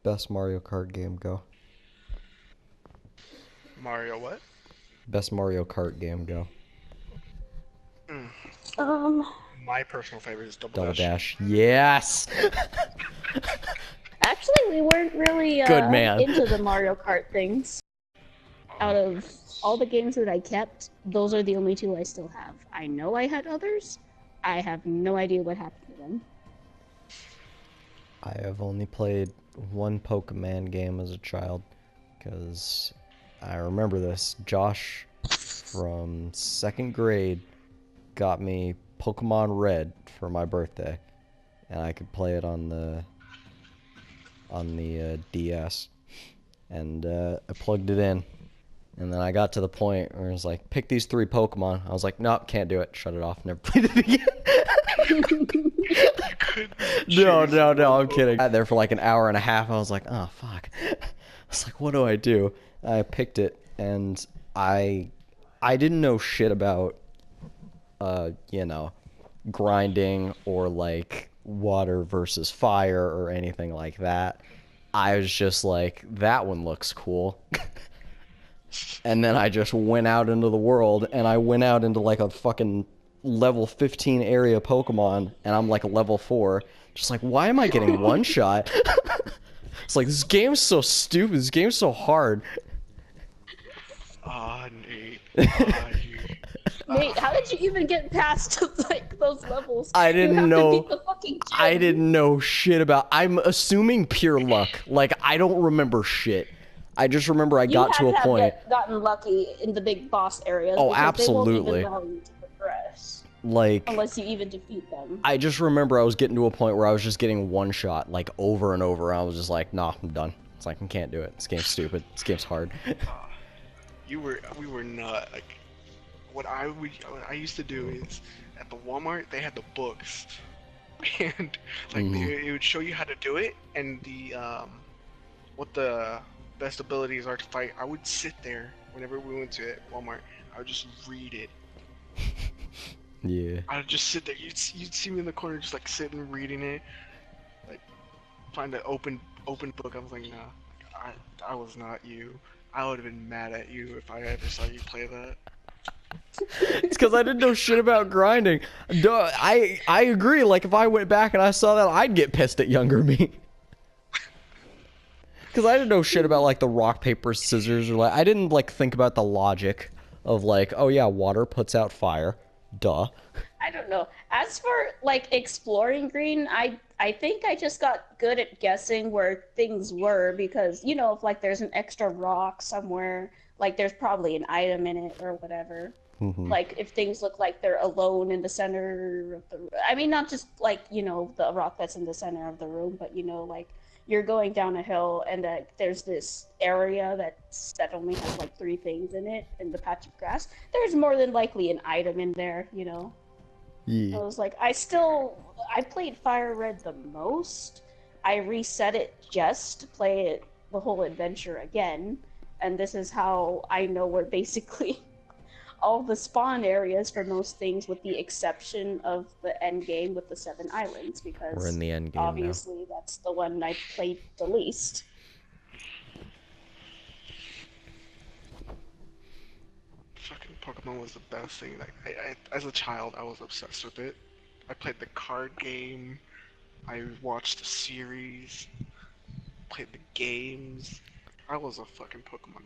Best Mario Kart game, go. Mario what? Best Mario Kart game, go. Mm. Um, My personal favorite is Double Double Dash. Dash. Yes! actually, we weren't really Good man. into the Mario Kart things. Out of all the games that I kept, those are the only two I still have. I know I had others. I have no idea what happened to them. I have only played one Pokemon game as a child, because I remember this. Josh from 2nd grade got me Pokemon Red for my birthday, and I could play it on the DS, and I plugged it in, and then I got to the point where it was like, pick these 3 Pokemon. I was like, nope, can't do it. Shut it off. Never played it again. No, I'm kidding. I sat there for like an hour and a half. I was like, oh, fuck. I was like, what do I do? I picked it, and I didn't know shit about, you know, grinding or like water versus fire or anything like that. I was just like, that one looks cool. And then I just went out into the world, and I went out into like a fucking level 15 area Pokemon, and I'm like a level 4. Just like, why am I getting one shot? It's like, this game's so stupid. This game's so hard. Ah, Nate. Nate, how did you even get past like those levels? I didn't you have know. To beat the fucking gym. I didn't know shit about. I'm assuming pure luck. Like, I don't remember shit. I just remember I got to a point. Gotten lucky in the big boss areas. Oh, because absolutely. They won't even allow you to progress. Like, unless you even defeat them. I just remember I was getting to a point where I was just getting one shot, like, over and over. I was just like, nah, I'm done. It's like, I can't do it. This game's stupid. This game's hard. We were not, like, what I used to do is, at the Walmart, they had the books. And, like, it would show you how to do it, and what the best abilities are to fight. I would sit there whenever we went to Walmart. I would just read it. Yeah. I would just sit there. You'd see me in the corner, just like sitting reading it, like find an open book. I was like, nah, I was not you. I would have been mad at you if I ever saw you play that. It's because I didn't know shit about grinding. Duh, I agree. Like, if I went back and I saw that, I'd get pissed at younger me. Because I didn't know shit about, like, the rock, paper, scissors, or, like, I didn't, like, think about the logic of, like, oh, yeah, water puts out fire. Duh. I don't know. As for, like, exploring green, I think I just got good at guessing where things were because, you know, if, like, there's an extra rock somewhere, like, there's probably an item in it or whatever. Like, if things look like they're alone in the center of the... I mean, not just, like, you know, the rock that's in the center of the room, but, you know, like, you're going down a hill and there's this area that only has like 3 things in it in the patch of grass. There's more than likely an item in there, you know. Yeah. I was like, I played Fire Red the most. I reset it just to play it the whole adventure again, and this is how I know where basically all the spawn areas for most things, with the exception of the end game with the 7 islands, because We're in the end game obviously now. That's the one I played the least. Fucking Pokemon was the best thing. Like, I as a child, I was obsessed with it. I played the card game. I watched the series. Played the games. I was a fucking Pokemon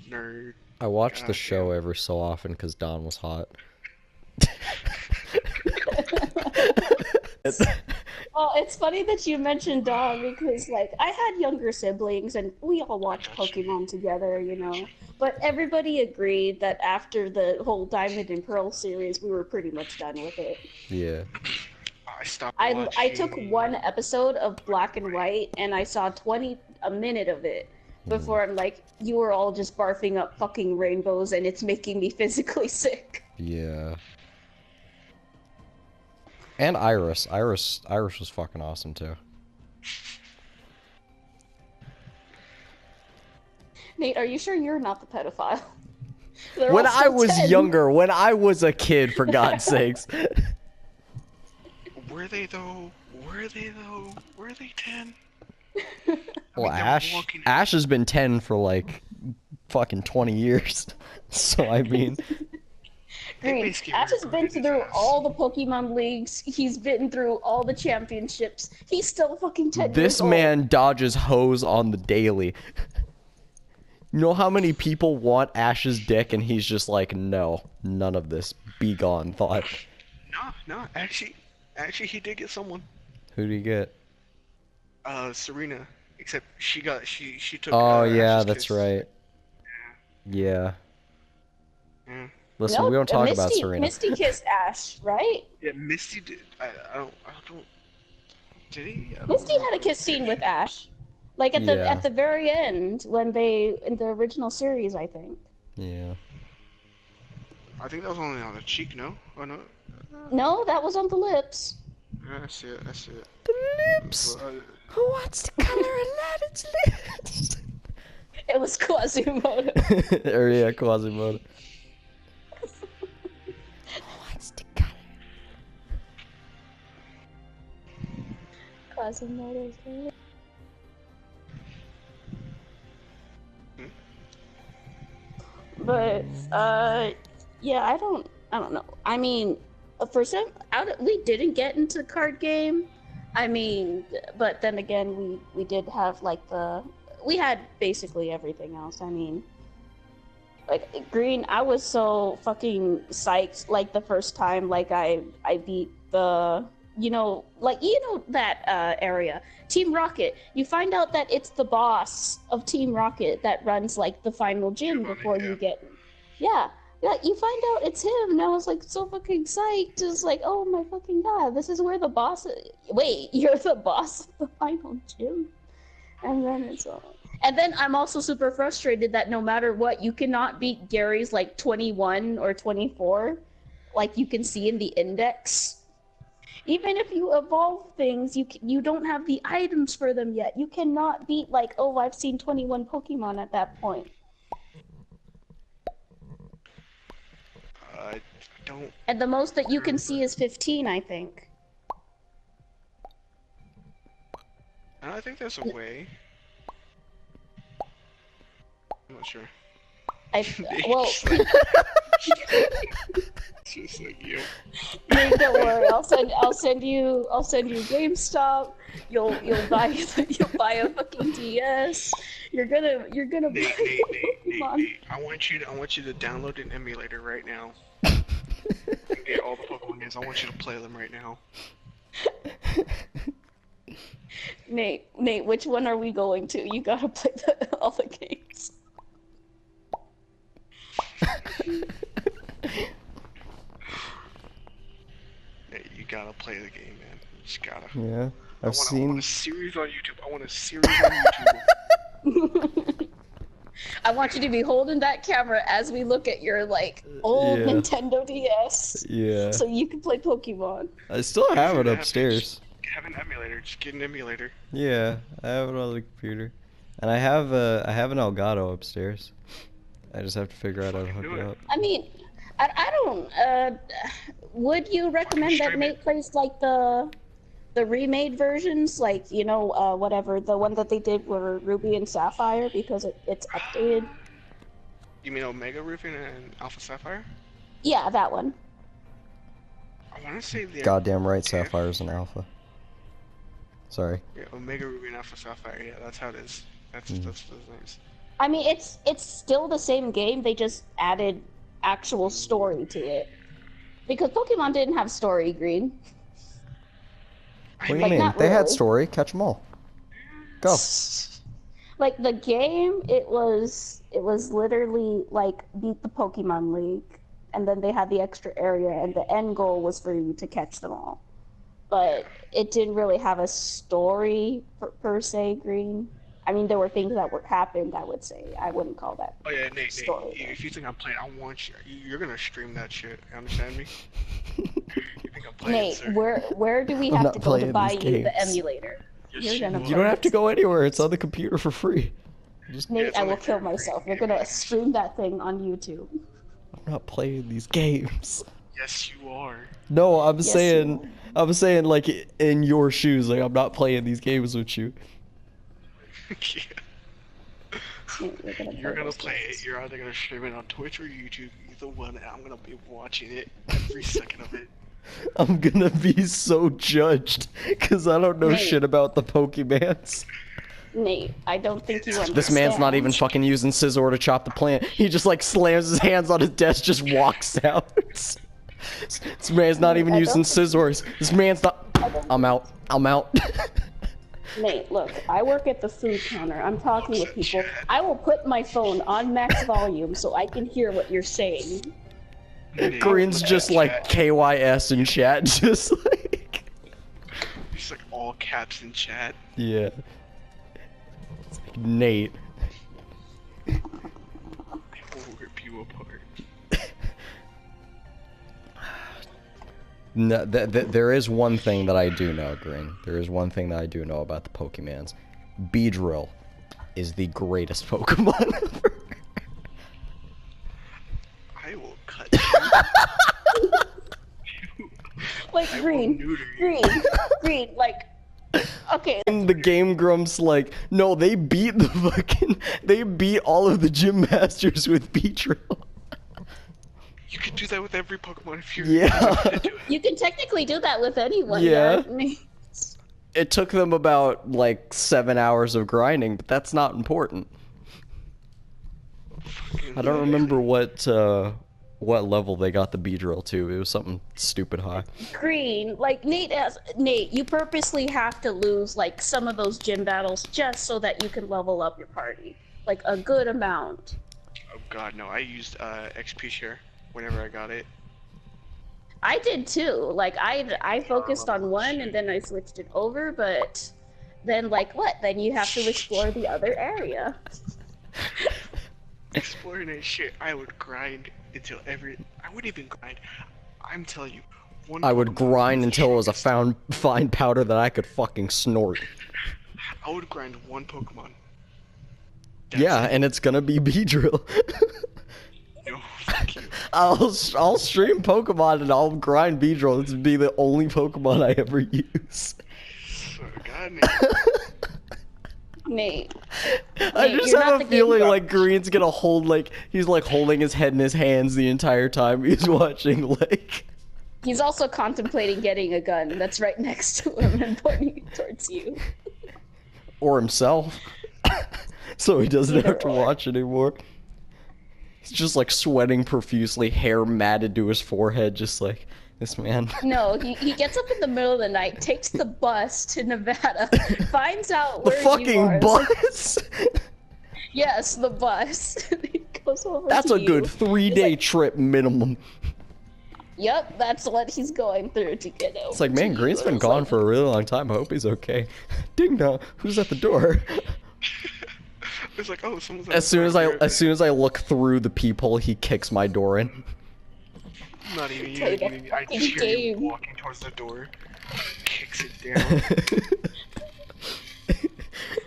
nerd. I watched the show every so often because Dawn was hot. Well, it's funny that you mentioned Dawn because, like, I had younger siblings and we all watched Pokemon together, you know. But everybody agreed that after the whole Diamond and Pearl series, we were pretty much done with it. Yeah. I stopped I took one episode of Black and White and I saw a minute of it before I'm like, you were all just barfing up fucking rainbows and it's making me physically sick. Yeah. And Iris. Iris was fucking awesome too. Nate, are you sure you're not the pedophile? When I was younger, when I was a kid, for God's sakes. Were they though? Were they 10? Well, they're Ash walking- Ash has been 10 for like fucking 20 years. So I mean, Green, basically Ash has been recruited his through ass. all the Pokemon leagues. He's been through all the championships. He's still fucking 10 this years old. man dodges hose on the daily. You know how many people want Ash's dick and he's just like, no, none of this. Be gone, thought. No, actually, he did get someone. Who do you get? Serena. Except she took. Oh yeah, Ash's that's kiss. right. Yeah. Yeah. Listen, No, we don't talk about Misty, Serena. Misty kissed Ash, right? Yeah, Misty did. I don't. Did he? I don't Misty had a remember. kiss scene with Ash, like at Yeah. the very end when they in the original series, I think. Yeah. I think that was only on the cheek. No. Oh no. No, that was on the lips. Yeah, I see it. The lips. Well, What's the color of Aladdin's lips? It was Quasimodo. Or yeah, Quasimodo. What's the color? Quasimodo's lips. But yeah, I don't know. I mean, for some we didn't get into the card game. I mean, but then again, we did have like we had basically everything else. I mean, like Green, I was so fucking psyched like the first time like I beat the that area, Team Rocket. You find out that it's the boss of Team Rocket that runs like the final gym before you get you find out it's him, and I was like so fucking psyched. It's like, oh my fucking god, this is where the boss wait, you're the boss of the final gym. And then and then I'm also super frustrated that no matter what, you cannot beat Gary's like 21 or 24 like you can see in the index. Even if you evolve things, you don't have the items for them yet. You cannot beat like, oh, I've seen 21 Pokemon at that point. I don't. And the most that you can see is 15, I think. I think there's a way. I'm not sure. Well, Just like you. don't worry. I'll send you GameStop. You'll buy a fucking DS. You're gonna buy Pokemon. Nate, I want you to download an emulator right now. And get all the Pokemon games. I want you to play them right now. Nate, which one are we going to? You gotta play all the games. Nate, you gotta play the game, man. You just gotta. Yeah, I I've want a series on YouTube. I want a series on YouTube. I want you to be holding that camera as we look at your like old Yeah. Nintendo DS, Yeah. so you can play Pokemon. I still have it upstairs. Have an emulator. Just get an emulator. Yeah, I have it on the computer, and I have an Elgato upstairs. I just have to figure out how to hook Do it it. up. I mean, I don't. Would you recommend that Stream Nate it. plays like the remade versions, like whatever the one that they did were Ruby and Sapphire because it's updated? You mean Omega Ruby and Alpha Sapphire? Yeah, that one. I want to say they're Goddamn right, Yeah. Sapphire's an alpha. Sorry. Yeah, Omega Ruby and Alpha Sapphire. Yeah, that's how it is. That's those names. I mean, it's still the same game. They just added actual story to it because Pokemon didn't have story. Green. What do you Like, mean? not They had really. story. Catch them all. Go. Like the game, it was literally like beat the Pokemon League, and then they had the extra area, and the end goal was for you to catch them all. But it didn't really have a story per se. Green. I mean, there were things that happened. I would say I wouldn't call that. Oh yeah, Nate. Story. If you think I'm playing, I want you. You're gonna stream that shit. You understand me? You think I'm playing, Nate, sir? where do we I'm have not to go to playing buy these you the games. emulator? Yes, You're gonna will. You don't have to go anywhere. It's on the computer for free. Just, Nate, it's I only will kill for free. myself. You're gonna stream that thing on YouTube. I'm not playing these games. Yes, you are. No, I'm Yes, you saying, I'm saying like in your shoes. Like I'm not playing these games with you. You're gonna play it. You're either gonna stream it on Twitch or YouTube. Either one. I'm gonna be watching it every second of it. I'm gonna be so judged because I don't know shit about the Pokemans. Nate, I don't think you understand. This man's not even fucking using Scizor to chop the plant. He just like slams his hands on his desk, just walks out. This man's not even using scissors. This man's not. I'm out. I'm out. Nate, look, I work at the food counter. I'm talking with people. I will put my phone on max volume so I can hear what you're saying. Green's just like KYS in chat, just like. Just like all caps in chat. Yeah. It's like Nate. I will rip you apart. No, there is one thing that I do know, Green. There is one thing that I do know about the Pokemans. Beedrill is the greatest Pokemon ever. I will cut you. Like, Green, like, okay. And the Game Grumps like, no, they beat all of the gym masters with Beedrill. You can do that with every Pokemon if you're Yeah. You can technically do that with anyone. Yeah. It took them about like 7 hours of grinding, but that's not important. I don't remember what level they got the Beedrill to. It was something stupid high. Green, like Nate, you purposely have to lose like some of those gym battles just so that you can level up your party, like a good amount. Oh god, no! I used XP share whenever I got it. I did too. Like I focused on one and then I switched it over, but then like what? Then you have to explore the other area. Exploring that shit, I would grind until I wouldn't even grind. I'm telling you, I would grind until it was a fine powder that I could fucking snort. I would grind one Pokemon. Yeah, and it's gonna be Beedrill. No, fuck you. I'll stream Pokemon and I'll grind Beedrill. This would be the only Pokemon I ever use. So, God, Nate. I just have a feeling like Green's gonna hold like he's like holding his head in his hands the entire time he's watching like. He's also contemplating getting a gun that's right next to him and pointing it towards you. Or himself. So he doesn't have to watch anymore. He's just like sweating profusely, hair matted to his forehead, just like this man. No, he gets up in the middle of the night, takes the bus to Nevada, finds out The where fucking you are. bus? Yes, the bus. He goes over That's to a good you. 3-day trip minimum. Yep, that's what he's going through to get over. It's like, man, to Green's you. been It's gone like, for a really long time. I hope he's okay. Ding dong. Who's at the door? it's like, oh, someone's As soon as I look through the peephole, he kicks my door in. Not even Play the you. I just fucking hear you game. walking towards the door. Kicks it down.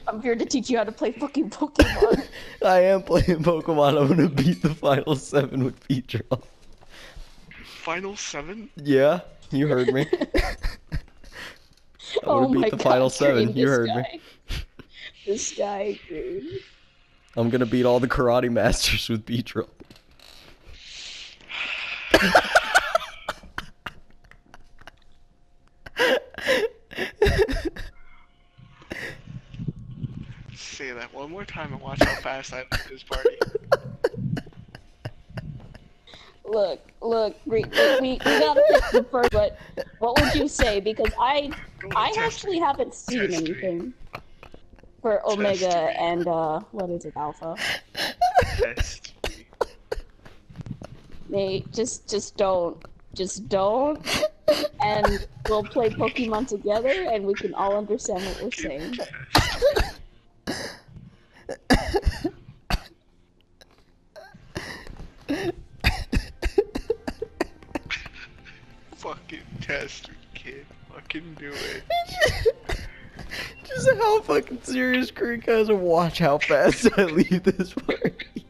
I'm here to teach you how to play fucking Pokemon. I am playing Pokemon. I'm gonna beat the final 7 with Beedrill. Final 7? Yeah, you heard me. I'm Oh gonna my beat the God, final 7. Green, You this heard me. guy. This guy, Green. I'm gonna beat all the karate masters with Beedrill. Say that one more time and watch how fast I leave this party. Look, Green, we gotta pick the first, but what would you say? Because I actually haven't seen Test me. anything for Omega and, what is it, Alpha? Test me. Nate, just don't. Just don't. And we'll play Pokemon together and we can all understand what we're saying. Fucking test me, kid. Fucking do it. Just how fucking serious Green guys will watch how fast I leave this party.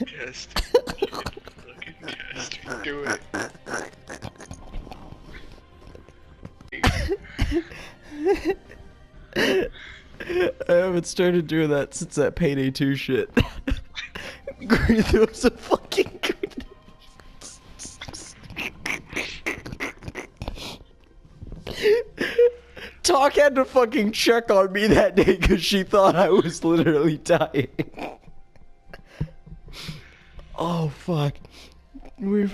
Test me, kid. Fucking test me. Do it. haven't started doing that since that Payday 2 shit. Green throws a fucking grenade. Talk had to fucking check on me that day because she thought I was literally dying. Oh fuck. We're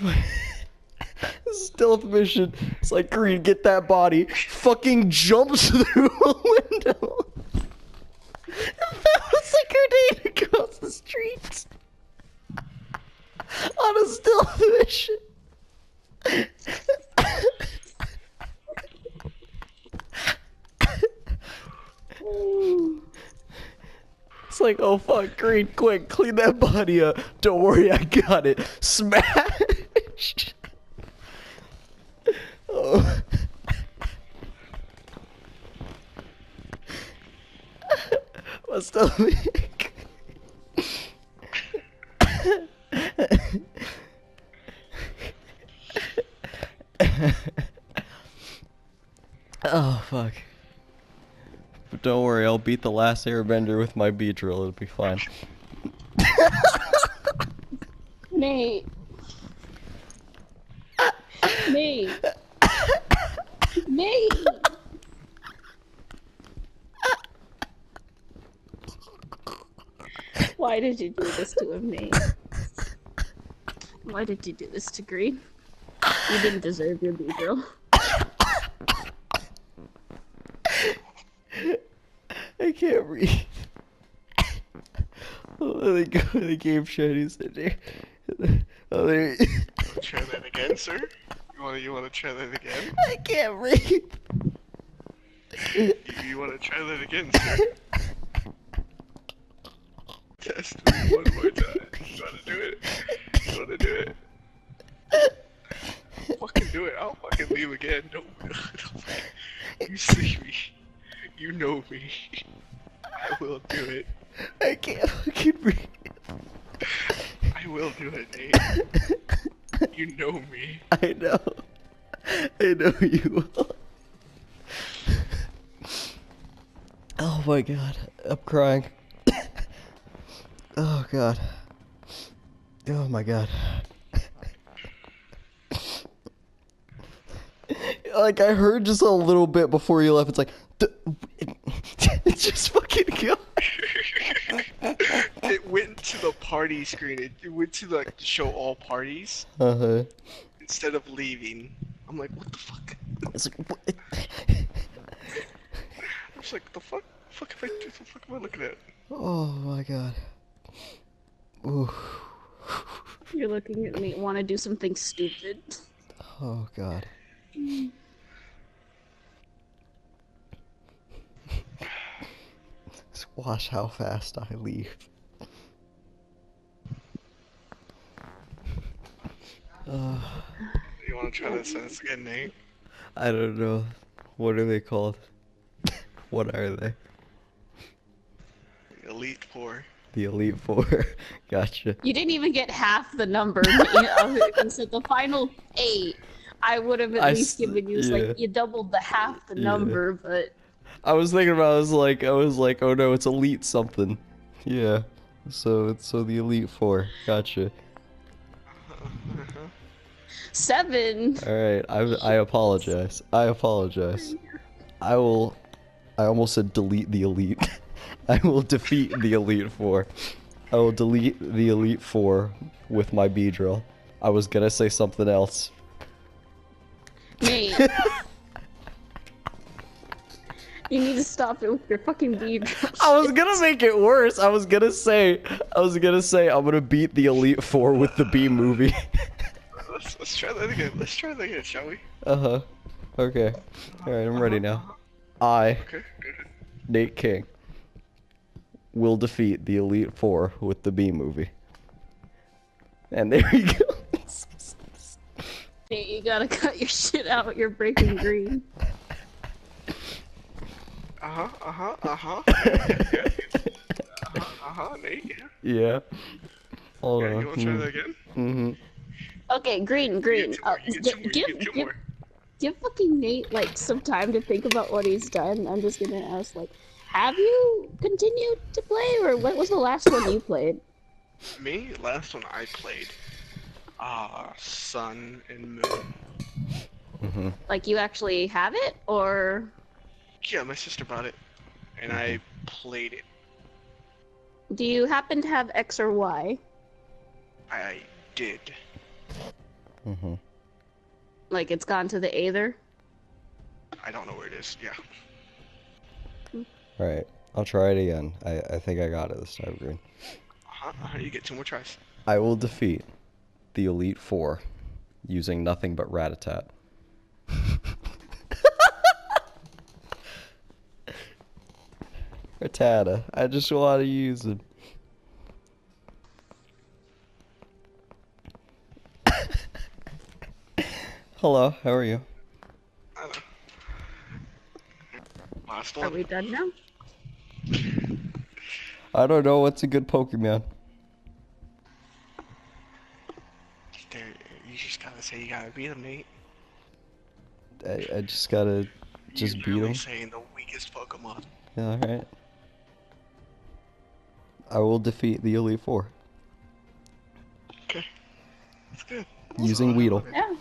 stealth mission. It's like, Green, get that body. Fucking jumps through a window. That was a grenade across the street. On a stealth mission. It's like, oh fuck, Green, quick, clean that body up. Don't worry, I got it. Smash! Oh. What's the link? Oh fuck. But don't worry, I'll beat the last airbender with my beat drill, it'll be fine. Nate. Nate. Nate. Why did you do this to him, Nate? Why did you do this to Green? You didn't deserve your B-drill. I can't breathe. Oh, they go to the game Chinese in there. Oh, there. Try that again, sir? You wanna try that again? I can't breathe. You wanna try that again, sir? Test me one more time. You wanna do it? You wanna do it? Fucking do it. I'll fucking leave again. Don't. You see me. You know me. I will do it. I can't fucking breathe. I will do it, Nate. You know me. I know. I know you will. Oh my god. I'm crying. Oh god. Oh my god. Like, I heard just a little bit before you left. It's like, it's just fucking go. It went to the party screen. It went to like show all parties instead of leaving. I'm like, what the fuck? It's like, what? I was like, the fuck? The fuck am I looking at? Oh my god. Ooh. You're looking at me, want to do something stupid. Oh god. Just watch how fast I leave. You want to try that sentence again, Nate? I don't know. What are they called? What are they? Elite Four. The Elite Four. Gotcha. You didn't even get half the number. You said the final 8. I would have at least given you, like, you doubled the half the number, but... I was thinking about, I was like, oh no, it's Elite something. Yeah. So the Elite Four. Gotcha. 7. Alright, I apologize. I almost said delete the Elite. I will defeat the Elite Four. I will delete the Elite Four with my B-drill. I was gonna say something else. Nate. You need to stop it with your fucking B-drill. I was gonna make it worse. I was gonna say I'm gonna beat the Elite Four with the B movie. Let's try that again. Let's try that again, shall we? Okay. Alright, I'm ready now. I, Okay, good. Nate King, will defeat the Elite Four with the B movie. And there you go. Nate, you gotta cut your shit out. You're breaking Green. Nate. Yeah. Hold on. You wanna try that again? Mm-hmm. Okay, Green. Give fucking Nate, like, some time to think about what he's done. I'm just gonna ask, like, have you continued to play, or what was the last one you played? Me, last one I played, Sun and Moon. Mm-hmm. Like, you actually have it, or? Yeah, my sister bought it, and I played it. Do you happen to have X or Y? I did. Mm-hmm. Like, it's gone to the Aether? I don't know where it is. Yeah. Alright, I'll try it again. I think I got it this time, Green. You get 2 more tries. I will defeat the Elite Four using nothing but Rat-a-tat. Rattata. I just want to use him. Hello, how are you? I don't know. Last Are one. we done now? I don't know what's a good Pokemon. There, you just gotta say you gotta beat him, Nate. I just gotta You're beat literally him. saying the weakest Pokemon. Yeah, alright. I will defeat the Elite Four Okay. That's good. using So, I Weedle. love it. Yeah.